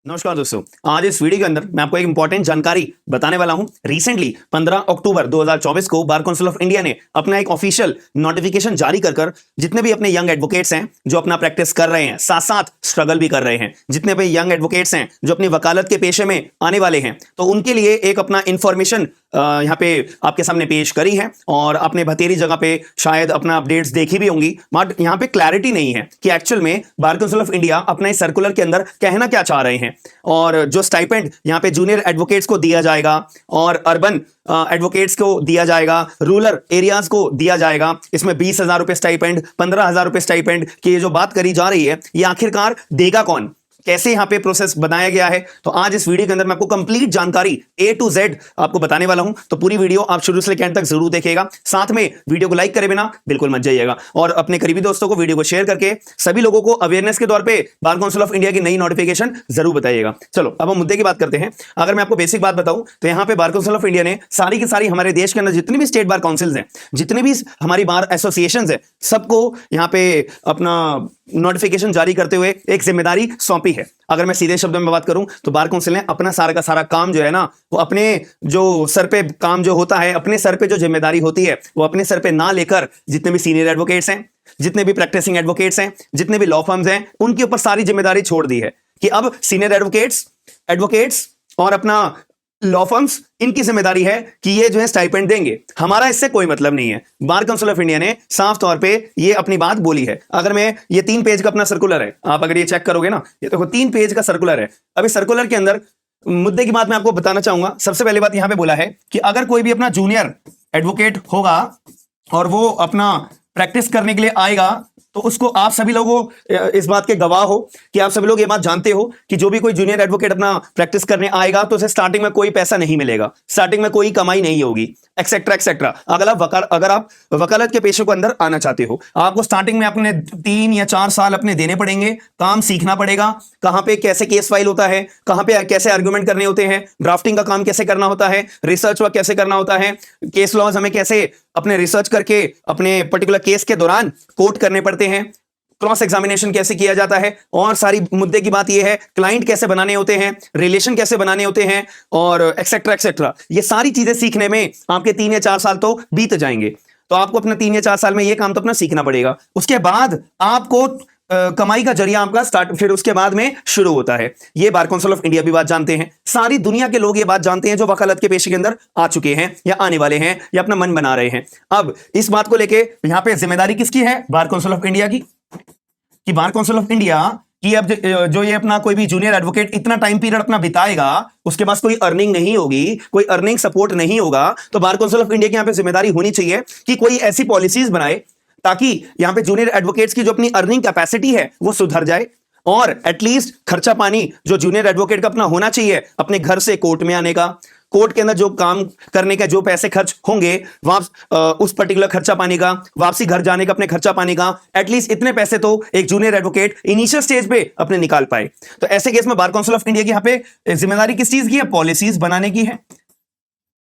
नमस्कार दोस्तों। आज इस वीडियो के अंदर मैं आपको एक इंपॉर्टेंट जानकारी बताने वाला हूं। रिसेंटली 15 अक्टूबर 2024 को बार काउंसिल ऑफ इंडिया ने अपना एक ऑफिशियल नोटिफिकेशन जारी कर जितने भी अपने यंग एडवोकेट्स हैं जो अपना प्रैक्टिस कर रहे हैं, साथ साथ स्ट्रगल भी कर रहे हैं, जितने भी यंग एडवोकेट्स हैं जो अपनी वकालत के पेशे में आने वाले हैं, तो उनके लिए एक अपना इंफॉर्मेशन यहाँ पे आपके सामने पेश करी है। और आपने बतेरी जगह पे शायद अपना अपडेट्स देखी भी होंगी, बट यहाँ पे क्लैरिटी नहीं है कि एक्चुअल में बार काउंसिल ऑफ इंडिया अपना इस सर्कुलर के अंदर कहना क्या चाह रहे हैं। और जो स्टाइपेंड यहाँ पे जूनियर एडवोकेट्स को दिया जाएगा और अर्बन एडवोकेट्स को दिया जाएगा, रूरल एरियाज को दिया जाएगा, इसमें 20,000 रुपए स्टाइपेंड, 15,000 रुपए स्टाइपेंड की ये जो बात करी जा रही है, ये आखिरकार देगा कौन, कैसे यहां पे प्रोसेस बनाया गया है। तो आज इस वीडियो के अंदर मैं आपको कंप्लीट जानकारी A to Z आपको बताने वाला हूं। तो पूरी वीडियो आप शुरू से लेकर अंत तक जरूर देखिएगा। साथ में वीडियो को लाइक करे बिना बिल्कुल मत जाइएगा और अपने करीबी दोस्तों को वीडियो को शेयर करके सभी लोगों को अवेयरनेस के तौर पे बार काउंसिल ऑफ इंडिया की नई नोटिफिकेशन जरूर बताइएगा। चलो अब हम मुद्दे की बात करते हैं। अगर मैं आपको बेसिक बात बताऊं तो यहाँ पे बार काउंसिल ऑफ इंडिया ने सारी की सारी हमारे देश के अंदर जितनी भी स्टेट बार काउंसिल्स हैं, जितने भी हमारी बार एसोसिएशंस हैं, सबको यहाँ पे अपना नोटिफिकेशन जारी करते हुए एक जिम्मेदारी सौंपी है। अगर मैं सीधे शब्दों में बात करूं तो बार काउंसिल ने अपना सारा का सारा काम जो है ना, वो अपने जो सर पे काम जो होता है, अपने सर पे जो जिम्मेदारी होती है, वो अपने सर पे ना लेकर जितने भी सीनियर एडवोकेट्स हैं, जितने भी प्रैक्टिसिंग एडवोकेट्स हैं, जितने भी लॉ फर्म्स हैं, उनके ऊपर सारी जिम्मेदारी छोड़ दी है कि अब सीनियर एडवोकेट्स और अपना लॉ फर्म्स, इनकी जिम्मेदारी है कि ये जो है स्टाइपेंड देंगे। हमारा इससे कोई मतलब नहीं है। बार काउंसिल ऑफ इंडिया ने साफ तौर पे ये अपनी बात बोली है। अगर मैं ये 3 पेज का अपना सर्कुलर है, आप अगर ये चेक करोगे ना, ये देखो 3 पेज का सर्कुलर है। अब इस सर्कुलर के अंदर मुद्दे की बात मैं आपको बताना चाहूंगा। सबसे पहले बात यहां पे बोला है कि अगर कोई भी अपना जूनियर एडवोकेट होगा और वो अपना प्रैक्टिस करने के लिए आएगा, तो उसको आप सभी लोगों इस बात के गवाह हो कि आप सभी लोग ये बात जानते हो कि जो भी कोई जूनियर एडवोकेट अपना प्रैक्टिस करने आएगा तो उसे स्टार्टिंग में कोई पैसा नहीं मिलेगा, स्टार्टिंग में कोई कमाई नहीं होगी, एक्सेट्रा एक्सेट्रा। अगर आप वकालत के पेशे को अंदर आना चाहते हो, आपको स्टार्टिंग में अपने 3 या 4 साल अपने देने पड़ेंगे, काम सीखना पड़ेगा, कहां पे कैसे केस फाइल होता है, कहां पे कैसे आर्गुमेंट करने होते हैं, ड्राफ्टिंग का काम कैसे करना होता है, रिसर्च वर्क कैसे करना होता है, केस लॉज हमें कैसे अपने रिसर्च करके अपने पर्टिकुलर केस के दौरान कोट करने पड़ते हैं, क्रॉस एग्जामिनेशन कैसे किया जाता है, और सारी मुद्दे की बात यह है क्लाइंट कैसे बनाने होते हैं, रिलेशन कैसे बनाने होते हैं, और एक्सेट्रा एक्सेट्रा। ये सारी चीजें सीखने में आपके 3 या 4 साल तो बीत जाएंगे। तो आपको अपने 3 या 4 साल में यह काम तो अपना सीखना पड़ेगा। उसके बाद आपको कमाई का जरिया आपका स्टार्ट फिर उसके बाद में शुरू होता है। ये बार काउंसिल ऑफ इंडिया भी बात जानते हैं, सारी दुनिया के लोग ये बात जानते हैं जो वकालत के पेशे के अंदर आ चुके हैं या आने वाले हैं या अपना मन बना रहे हैं। अब इस बात को लेके यहां पे जिम्मेदारी किसकी है? बार काउंसिल ऑफ इंडिया की। कि बार काउंसिल ऑफ इंडिया कि अब जो ये अपना कोई भी जूनियर एडवोकेट इतना टाइम पीरियड अपना बिताएगा, उसके पास कोई अर्निंग नहीं होगी, कोई अर्निंग सपोर्ट नहीं होगा, तो बार काउंसिल ऑफ इंडिया की यहां पे जिम्मेदारी होनी चाहिए कि कोई ऐसी पॉलिसीज बनाए ताकि यहां पे जूनियर एडवोकेट्स की जो अपनी अर्निंग कैपेसिटी है वो सुधर जाए, और एटलीस्ट खर्चा पानी जो जूनियर एडवोकेट का अपना होना चाहिए अपने घर से कोर्ट में आने का, कोर्ट के अंदर जो काम करने का जो पैसे खर्च होंगे उस पर्टिकुलर खर्चा पानी का, वापसी घर जाने का अपने खर्चा पानी का, एटलीस्ट इतने पैसे तो एक जूनियर एडवोकेट इनिशियल स्टेज पे अपने निकाल पाए। तो ऐसे केस में बार काउंसिल ऑफ इंडिया की यहां पे जिम्मेदारी किस चीज की है? पॉलिसीज बनाने की है।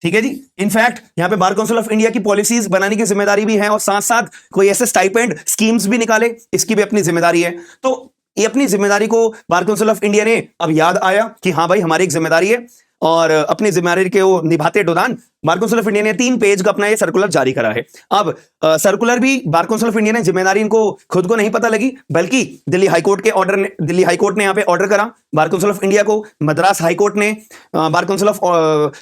ठीक है जी। इनफैक्ट यहां पे बार काउंसिल ऑफ इंडिया की पॉलिसीज बनाने की जिम्मेदारी भी है, और साथ साथ कोई ऐसे स्टाइपेंड स्कीम्स भी निकाले, इसकी भी अपनी जिम्मेदारी है। तो ये अपनी जिम्मेदारी को बार काउंसिल ऑफ इंडिया ने अब याद आया कि हाँ भाई हमारी एक जिम्मेदारी है, और अपनी जिम्मेदारी के वो निभाते दौरान बार काउंसिल ऑफ इंडिया ने 3 पेज का अपना ये सर्कुलर जारी करा है। अब सर्कुलर भी बार काउंसिल ऑफ इंडिया ने जिम्मेदारी इनको खुद को नहीं पता लगी, बल्कि दिल्ली हाईकोर्ट ने यहाँ पे ऑर्डर करा बार काउंसिल ऑफ इंडिया को, मद्रास हाईकोर्ट ने बार काउंसिल ऑफ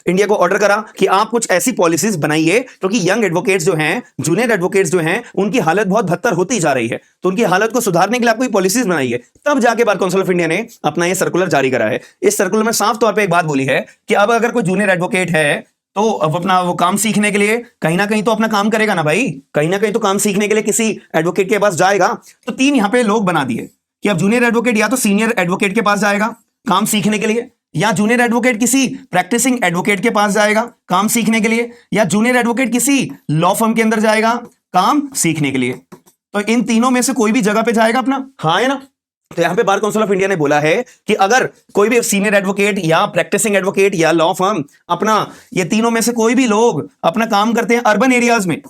इंडिया को ऑर्डर करा कि आप कुछ ऐसी पॉलिसीज बनाइए, क्योंकि यंग एडवोकेट्स जो हैं, जूनियर एडवोकेट्स जो हैं, उनकी हालत बहुत बदतर होती जा रही है, तो उनकी हालत को सुधारने के लिए आप कोई पॉलिसीज बनाइए। तब जाके बार काउंसिल ऑफ इंडिया ने अपना ये सर्कुलर जारी करा है। इस सर्कुलर में साफ तौर पर एक बात बोली है कि अब अगर कोई जूनियर एडवोकेट है तो अब अपना वो काम सीखने के लिए कहीं ना कहीं तो अपना काम करेगा ना भाई, कहीं ना कहीं तो काम सीखने के लिए किसी एडवोकेट के पास जाएगा। तो 3 यहां पे लोग बना दिए कि अब जूनियर एडवोकेट या तो सीनियर एडवोकेट के पास जाएगा काम सीखने के लिए, या जूनियर एडवोकेट किसी प्रैक्टिसिंग एडवोकेट के पास जाएगा काम सीखने के लिए, या जूनियर एडवोकेट किसी लॉ फर्म के अंदर जाएगा काम सीखने के लिए। तो इन तीनों में से कोई भी जगह पे जाएगा अपना, हाँ है ना। तो यहां पे बार काउंसिल ऑफ इंडिया ने बोला है कि अगर कोई भी सीनियर एडवोकेट या प्रैक्टिसिंग एडवोकेट या लॉ फर्म अपना ये तीनों में से कोई भी लोग अपना काम करते हैं अर्बन एरियाज में,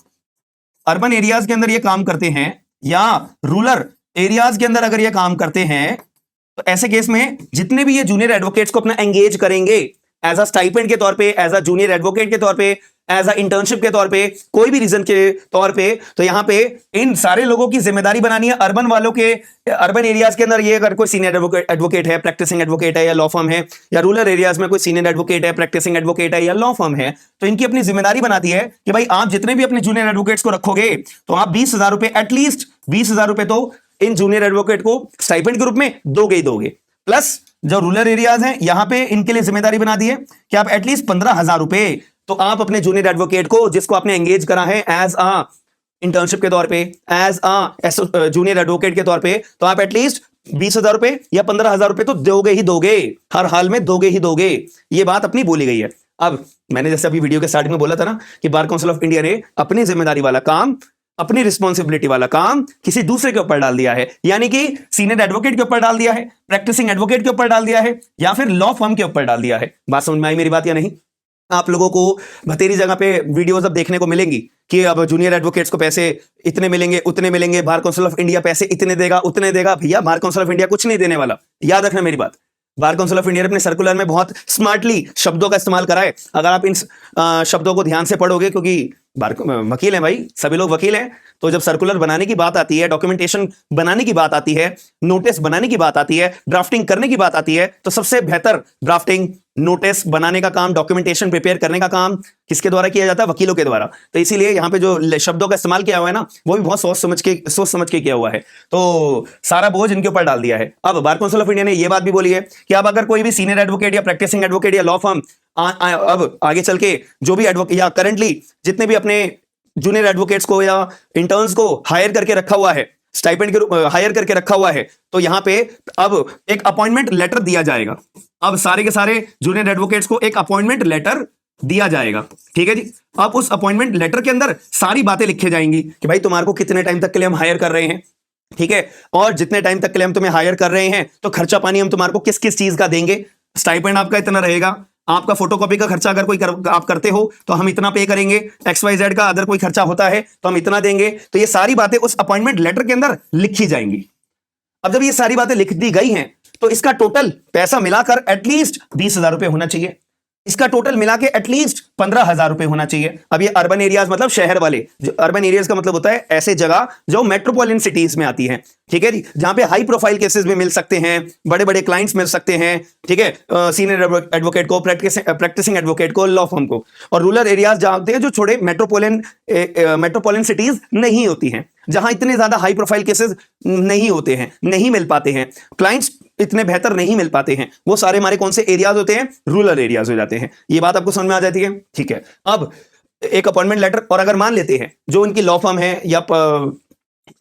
अर्बन एरियाज के अंदर ये काम करते हैं, या रूरल एरियाज के अंदर अगर ये काम करते हैं, तो ऐसे केस में जितने भी ये जूनियर एडवोकेट्स को अपना एंगेज करेंगे एज अ स्टाइपेंड के तौर पे, एज अ जूनियर एडवोकेट के तौर पे, एज अ इंटर्नशिप के तौर पे, कोई भी रीजन के तौर पे, तो यहां पे इन सारे लोगों की जिम्मेदारी बनानी है अर्बन वालों के। अर्बन एरियाज के अंदर ये अगर कोई सीनियर एडवोकेट है, प्रैक्टिसिंग एडवोकेट है या लॉ फर्म है, या रूरल एरियाज में कोई सीनियर एडवोकेट है, प्रैक्टिसिंग एडवोकेट है या लॉ फर्म है, तो इनकी अपनी जिम्मेदारी बनाती है कि भाई आप जितने भी अपने जूनियर एडवोकेट्स को रखोगे तो आप 20,000 रुपए, एटलीस्ट 20,000 रुपए तो इन जूनियर एडवोकेट को स्टाइपेंड के रूप में दोगे ही दोगे। प्लस जो रूरल एरियाज हैं यहां पे इनके लिए जिम्मेदारी बना दी है कि आप एटलीस्ट 15,000 रुपए तो आप अपने जूनियर एडवोकेट को, जिसको आपने एंगेज करा है एज अ इंटर्नशिप के तौर पे, एज अ जूनियर एडवोकेट के तौर पे, तो आप एटलीस्ट 20,000 रुपए या 15,000 रुपए तो दोगे ही दोगे, हर हाल में दोगे ही दोगे। ये बात अपनी बोली गई है। अब मैंने जैसे अभी वीडियो के स्टार्टिंग में बोला था ना कि बार काउंसिल ऑफ इंडिया ने अपनी जिम्मेदारी वाला काम, अपनी रिस्पॉन्सिबिलिटी वाला काम किसी दूसरे के ऊपर डाल दिया है, यानी कि सीनियर एडवोकेट के ऊपर डाल दिया है, प्रैक्टिसिंग एडवोकेट के ऊपर डाल दिया है, या फिर लॉ फर्म के ऊपर डाल दिया है। बात समझ में आई मेरी बात या नहीं? आप लोगों को बतेरी जगह पे वीडियोस अब देखने को मिलेंगी कि अब जूनियर एडवोकेट्स को पैसे इतने मिलेंगे, उतने मिलेंगे, बार काउंसिल ऑफ इंडिया पैसे इतने देगा, उतने देगा। भैया बार काउंसिल ऑफ इंडिया कुछ नहीं देने वाला, याद रखना मेरी बात। बार काउंसिल ऑफ इंडिया ने अपने सर्कुलर में बहुत स्मार्टली शब्दों का इस्तेमाल करा है। अगर आप इन शब्दों को ध्यान से पढ़ोगे, क्योंकि वकील हैं भाई, सभी लोग वकील हैं, तो जब सर्कुलर बनाने की बात आती है, डॉक्यूमेंटेशन बनाने की बात आती है, नोटिस बनाने की बात आती है, ड्राफ्टिंग करने की बात आती है, तो सबसे बेहतर ड्राफ्टिंग, नोटिस बनाने का काम, डॉक्यूमेंटेशन प्रिपेयर करने का काम किसके द्वारा किया जाता है? वकीलों के द्वारा। तो इसीलिए यहां पे जो शब्दों का इस्तेमाल किया हुआ है ना, वो भी बहुत सोच समझ के किया हुआ है। तो सारा बोझ इनके ऊपर डाल दिया है। अब बार काउंसिल ऑफ इंडिया ने यह बात भी बोली है कि अब अगर कोई भी सीनियर एडवोकेट या प्रैक्टिसिंग एडवोकेट या लॉ फर्म अब आगे चल के जो भी एडवोकेट या करंटली जितने भी अपने जूनियर एडवोकेट्स को या इंटर्न्स को हायर करके रखा हुआ है, स्टाइपेंड के हायर करके रखा हुआ है, तो यहां पे अब एक अपॉइंटमेंट लेटर दिया जाएगा। अब सारे के सारे जूनियर एडवोकेट्स को एक अपॉइंटमेंट लेटर दिया जाएगा, ठीक है जी। अब उस अपॉइंटमेंट लेटर के अंदर सारी बातें लिखी जाएंगी कि भाई तुम्हारे को कितने टाइम तक के लिए हम हायर कर रहे हैं, ठीक है, और जितने टाइम तक के लिए हम तुम्हें हायर कर रहे हैं तो खर्चा पानी हम तुम्हारे को किस किस चीज का देंगे, स्टाइपेंड आपका इतना रहेगा, आपका फोटोकॉपी का खर्चा अगर कोई आप करते हो तो हम इतना पे करेंगे, XYZ का अगर कोई खर्चा होता है तो हम इतना देंगे। तो ये सारी बातें उस अपॉइंटमेंट लेटर के अंदर लिखी जाएंगी। अब जब ये सारी बातें लिख दी गई हैं तो इसका टोटल पैसा मिलाकर एटलीस्ट 20,000 रुपए होना चाहिए। इसका टोटल मिला के एटलीस्ट 15,000 रुपए होना चाहिए। अब ये अर्बन एरियाज मतलब शहर वाले, जो अर्बन एरियाज का मतलब होता है ऐसे जगह जो मेट्रोपॉलिटन सिटीज में आती हैं, ठीक है जी, जहां पे हाई प्रोफाइल केसेस भी मिल सकते हैं, बड़े बड़े क्लाइंट्स मिल सकते हैं, ठीक है, सीनियर एडवोकेट को, प्रैक्टिसिंग एडवोकेट को, लॉ फर्म को। और रूरल एरियाज जहां होते हैं जो छोटे मेट्रोपॉलिटन सिटीज नहीं होती हैं, जहां इतने ज्यादा हाई प्रोफाइल केसेस नहीं होते हैं, नहीं मिल पाते हैं, क्लाइंट्स इतने बेहतर नहीं मिल पाते हैं, वो सारे हमारे कौन से एरियाज होते हैं? रूरल एरियाज हो जाते हैं। ये बात आपको समझ में आ जाती है, ठीक है। अब एक अपॉइंटमेंट लेटर, और अगर मान लेते हैं जो उनकी लॉ फर्म है या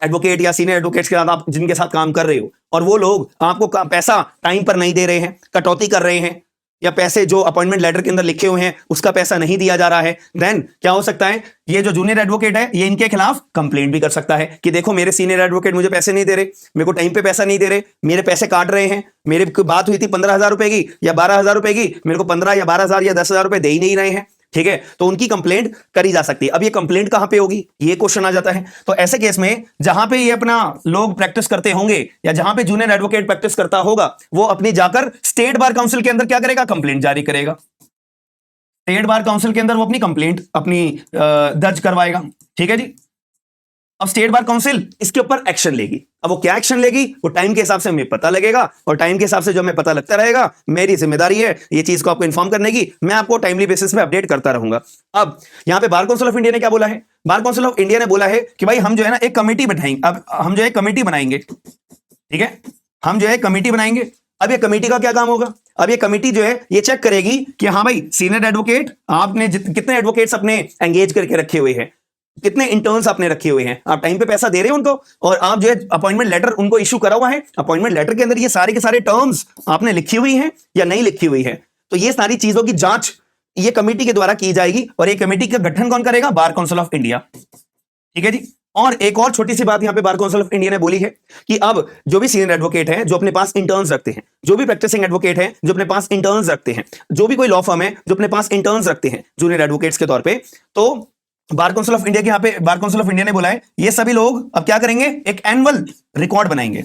एडवोकेट या सीनियर एडवोकेट्स के साथ आप जिनके साथ काम कर रहे हो और वो लोग आपको पैसा टाइम पर नहीं दे रहे हैं, कटौती कर रहे हैं, या पैसे जो अपॉइंटमेंट लेटर के अंदर लिखे हुए हैं उसका पैसा नहीं दिया जा रहा है, देन क्या हो सकता है? ये जो जूनियर एडवोकेट है ये इनके खिलाफ कंप्लेंट भी कर सकता है कि देखो मेरे सीनियर एडवोकेट मुझे पैसे नहीं दे रहे, मेरे को टाइम पे पैसा नहीं दे रहे, मेरे पैसे काट रहे हैं, मेरे बात हुई थी 15,000 रुपए की या 12,000 रुपए की, मेरे को 15 या 12,000 या 10,000 रुपए दे ही नहीं रहे हैं, ठीक है। तो उनकी कंप्लेंट करी जा सकती है। अब ये कंप्लेंट कहां पे होगी, ये क्वेश्चन आ जाता है। तो ऐसे केस में जहां पे ये अपना लोग प्रैक्टिस करते होंगे या जहां पे जूनियर एडवोकेट प्रैक्टिस करता होगा, वो अपनी जाकर स्टेट बार काउंसिल के अंदर क्या करेगा? कंप्लेंट जारी करेगा। स्टेट बार काउंसिल के अंदर वो अपनी कंप्लेंट दर्ज करवाएगा, ठीक है जी। अब स्टेट बार काउंसिल इसके ऊपर एक्शन लेगी। अब वो क्या एक्शन लेगी वो टाइम के हिसाब से हमें पता लगेगा, और टाइम के हिसाब से जो हमें पता लगता रहेगा, मेरी जिम्मेदारी है ये चीज को आपको इन्फॉर्म करने की, मैं आपको टाइमली बेसिस पे अपडेट करता रहूंगा। अब यहां पे बार काउंसिल ऑफ इंडिया ने क्या बोला है? बार काउंसिल ऑफ इंडिया ने बोला है कि भाई हम जो है ना एक कमेटी बैठाएंगे। अब हम जो है कमेटी बनाएंगे, ठीक है, हम जो है कमेटी बनाएंगे। अब ये कमेटी का क्या काम होगा? अब ये कमेटी जो है ये चेक करेगी कि हाँ भाई सीनियर एडवोकेट आपने कितने एडवोकेट्स अपने एंगेज करके रखे हुए हैं, कितने इंटर्न्स आपने रखे हुए हैं, आप टाइम पे पैसा दे रहे हैं उनको, और आप जो है अपॉइंटमेंट लेटर उनको इशू करा हुआ है, अपॉइंटमेंट लेटर के अंदर ये सारे के सारे टर्म्स आपने लिखी हुई हैं या नहीं लिखी हुई है। तो ये सारी चीजों की जांच ये कमेटी के द्वारा की जाएगी, और ये कमेटी का गठन कौन करेगा? बार काउंसिल ऑफ इंडिया, ठीक है जी। और एक और छोटी सी बात यहां पे बार काउंसिल ऑफ इंडिया ने बोली है कि अब जो भी सीनियर एडवोकेट है जो अपने पास इंटर्न्स रखते हैं, जो भी प्रैक्टिसिंग एडवोकेट है जो अपने पास इंटर्न्स रखते हैं, जो भी कोई लॉ फर्म है जो अपने पास इंटर्न्स रखते हैं जूनियर एडवोकेट्स के तौर पे, तो बार काउंसिल ऑफ इंडिया के यहां पे बार काउंसिल ऑफ इंडिया ने बोला है ये सभी लोग अब क्या करेंगे? एक एनुअल रिकॉर्ड बनाएंगे।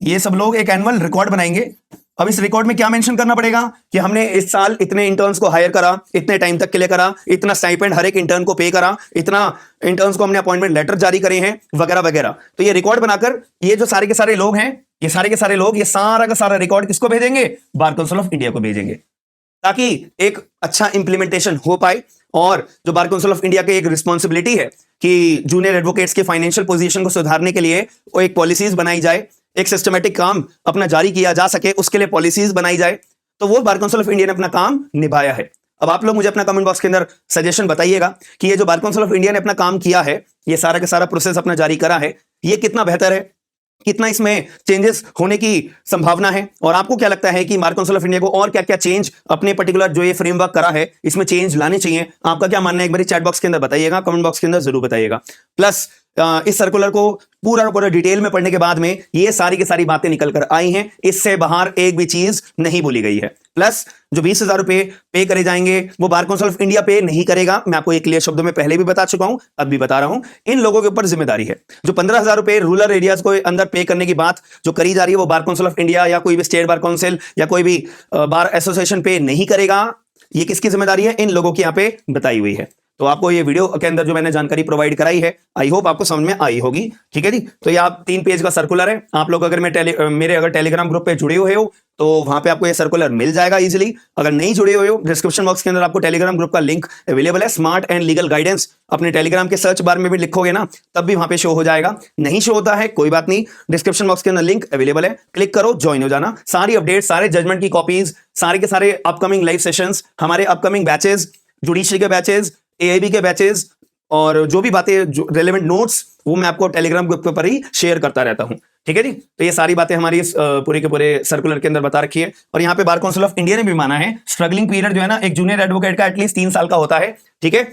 ये सब लोग एक एनुअल रिकॉर्ड बनाएंगे। अब इस रिकॉर्ड में क्या मेंशन करना पड़ेगा कि हमने इस साल इतने इंटर्न्स को हायर करा, इतने टाइम तक के लिए करा, इतना स्टाइपेंड हर एक इंटर्न को पे करा, इतना इंटर्न्स को हमने अपॉइंटमेंट लेटर जारी करे हैं, वगैरह वगैरह। तो ये रिकॉर्ड बनाकर ये जो सारे के सारे लोग हैं, ये सारे के सारे लोग ये सारा का सारा रिकॉर्ड किसको भेजेंगे? बार काउंसिल ऑफ इंडिया को भेजेंगे, ताकि एक अच्छा इंप्लीमेंटेशन हो पाए। और जो बार काउंसिल ऑफ इंडिया की एक रिस्पॉन्सिबिलिटी है कि जूनियर एडवोकेट्स के फाइनेंशियल पोजीशन को सुधारने के लिए वो एक पॉलिसीज बनाई जाए, एक सिस्टमेटिक काम अपना जारी किया जा सके, उसके लिए पॉलिसीज बनाई जाए। तो वो बार काउंसिल ऑफ इंडिया ने अपना काम निभाया है। अब आप लोग मुझे अपना कमेंट बॉक्स के अंदर सजेशन बताइएगा कि ये जो बार काउंसिल ऑफ इंडिया ने अपना काम किया है, ये सारा का सारा प्रोसेस अपना जारी करा है, ये कितना बेहतर है, कितना इसमें चेंजेस होने की संभावना है, और आपको क्या लगता है कि बार काउंसिल ऑफ इंडिया को और क्या क्या चेंज अपने पर्टिकुलर जो ये फ्रेमवर्क करा है इसमें चेंज लाने चाहिए? आपका क्या मानना है एक बार चैट बॉक्स के अंदर बताइएगा, कमेंट बॉक्स के अंदर जरूर बताइएगा। प्लस इस सर्कुलर को पूरा डिटेल में पढ़ने के बाद में ये सारी की सारी बातें निकल कर आई हैं, इससे बाहर एक भी चीज नहीं बोली गई है। प्लस जो 20,000 रुपए पे करे जाएंगे वो बार काउंसिल ऑफ इंडिया पे नहीं करेगा। मैं आपको एक क्लियर शब्दों में पहले भी बता चुका हूं, अब भी बता रहा हूं, इन लोगों के ऊपर जिम्मेदारी है। जो 15,000 रुपए रूरल एरियाज को अंदर पे करने की बात जो करी जा रही है वो बार काउंसिल ऑफ इंडिया या कोई भी स्टेट बार काउंसिल या कोई भी बार एसोसिएशन पे नहीं करेगा। ये किसकी जिम्मेदारी है? इन लोगों की यहाँ पे बताई हुई है। तो आपको ये वीडियो के अंदर जो मैंने जानकारी प्रोवाइड कराई है, आई होप आपको समझ में आई होगी। ठीक है जी। तो ये आप 3 पेज का सर्कुलर है। आप लोग अगर मेरे अगर टेलीग्राम ग्रुप पे जुड़े हुए हो तो वहां पे आपको ये सर्कुलर मिल जाएगा इजीली। अगर नहीं जुड़े हुए हो, डिस्क्रिप्शन बॉक्स के अंदर आपको टेलीग्राम ग्रुप का लिंक अवेलेबल है। स्मार्ट एंड लीगल गाइडेंस अपने टेलीग्राम के सर्च बार में भी लिखोगे ना, तब भी वहां पे शो हो जाएगा। नहीं शो होता है कोई बात नहीं, डिस्क्रिप्शन बॉक्स के अंदर लिंक अवेलेबल है, क्लिक करो, ज्वाइन हो जाना। सारी अपडेट, सारे जजमेंट की कॉपीज, सारे के सारे अपकमिंग लाइव सेशंस, हमारे अपकमिंग बैचेस, जुडिशरी के बैचेस, एआईबी के बैचेस और जो भी बातें, जो रेलेवेंट नोट्स, वो मैं आपको टेलीग्राम ग्रुप पर ही शेयर करता रहता हूं। ठीक है जी। तो ये सारी बातें हमारी इस पूरे के पूरे सर्कुलर के अंदर बता रखी है। और यहाँ पे बार काउंसिल ऑफ इंडिया ने भी माना है स्ट्रगलिंग पीरियड जो है ना एक जूनियर एडवोकेट का एटलीस्ट 3 साल का होता है। ठीक है।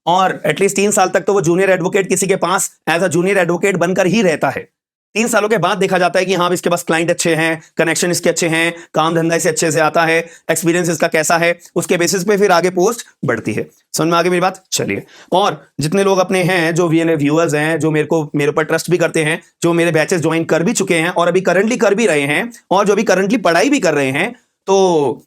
और एटलीस्ट 3 साल तक तो वो जूनियर एडवोकेट किसी के पास एज अ जूनियर एडवोकेट बनकर ही रहता है। 3 सालों के बाद देखा जाता है कि हाँ इसके पास क्लाइंट अच्छे हैं, कनेक्शन इसके अच्छे हैं, काम धंधा इसे अच्छे से आता है, एक्सपीरियंस इसका कैसा है, उसके बेसिस पे फिर आगे पोस्ट बढ़ती है। समझ में आ गई मेरी बात? चलिए। और जितने लोग अपने हैं जो व्यूअर्स हैं, जो मेरे ऊपर ट्रस्ट भी करते हैं, जो मेरे बैचेस ज्वाइन कर भी चुके हैं और अभी करंटली कर भी रहे हैं और जो अभी करंटली पढ़ाई भी कर रहे हैं, तो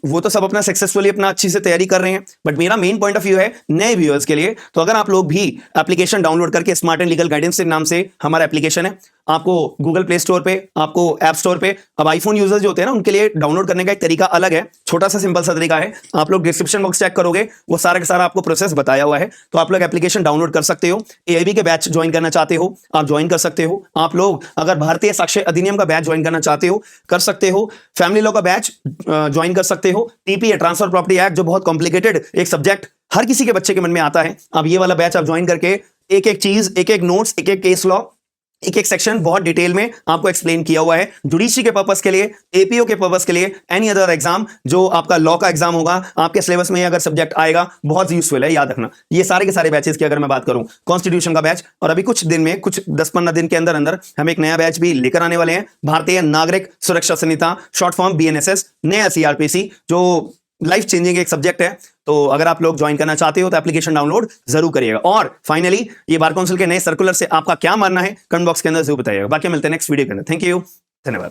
वो तो सब अपना सक्सेसफुली अपना अच्छी से तैयारी कर रहे हैं। बट मेरा मेन पॉइंट ऑफ व्यू है नए व्यूअर्स के लिए। तो अगर आप लोग भी एप्लीकेशन डाउनलोड करके, स्मार्ट एंड लीगल गाइडेंस के नाम से हमारा एप्लीकेशन है, आपको गूगल प्ले स्टोर पे, आपको ऐप स्टोर पे, अब आईफोन यूजर्स जो होते हैं ना उनके लिए डाउनलोड करने का एक तरीका अलग है, छोटा सा सिंपल सा तरीका है। आप लोग डिस्क्रिप्शन बॉक्स चेक करोगे, वो सारा का सारा आपको प्रोसेस बताया हुआ है। तो आप लोग एप्लीकेशन डाउनलोड कर सकते हो। एआईबी के बैच ज्वाइन करना चाहते हो, आप ज्वाइन कर सकते हो। आप लोग अगर भारतीय साक्ष्य अधिनियम का बैच ज्वाइन करना चाहते हो, कर सकते हो। फैमिली लॉ का बैच ज्वाइन कर सकते हो। टीपीए, ट्रांसफर प्रॉपर्टी एक्ट, जो बहुत कॉम्प्लिकेटेड एक सब्जेक्ट हर किसी के बच्चे के मन में आता है, अब ये वाला बैच आप ज्वाइन करके एक एक चीज, एक एक नोट्स, एक एक केस लॉ, एक एक सेक्शन बहुत डिटेल में आपको एक्सप्लेन किया हुआ है। जुडिशरी के पर्पस के लिए, एपीओ के पर्पस के लिए, एनी अदर एग्जाम जो आपका लॉ का एग्जाम होगा, आपके सिलेबस में अगर सब्जेक्ट आएगा, बहुत यूजफुल है, याद रखना। ये सारे के सारे बैचेस की अगर मैं बात करूं, कॉन्स्टिट्यूशन का बैच, और अभी कुछ दिन में, कुछ 10-15 दिन के अंदर अंदर हम एक नया बैच भी लेकर आने वाले हैं, भारतीय नागरिक सुरक्षा संहिता, शॉर्ट फॉर्म BNSS, नया CRPC, जो लाइफ चेंजिंग एक सब्जेक्ट है। तो अगर आप लोग ज्वाइन करना चाहते हो तो एप्लीकेशन डाउनलोड जरूर करिएगा। और फाइनली ये बार काउंसिल के नए सर्कुलर से आपका क्या मानना है कमेंट बॉक्स के अंदर जरूर बताइएगा। बाकी मिलते हैं नेक्स्ट वीडियो के अंदर। थैंक यू, धन्यवाद।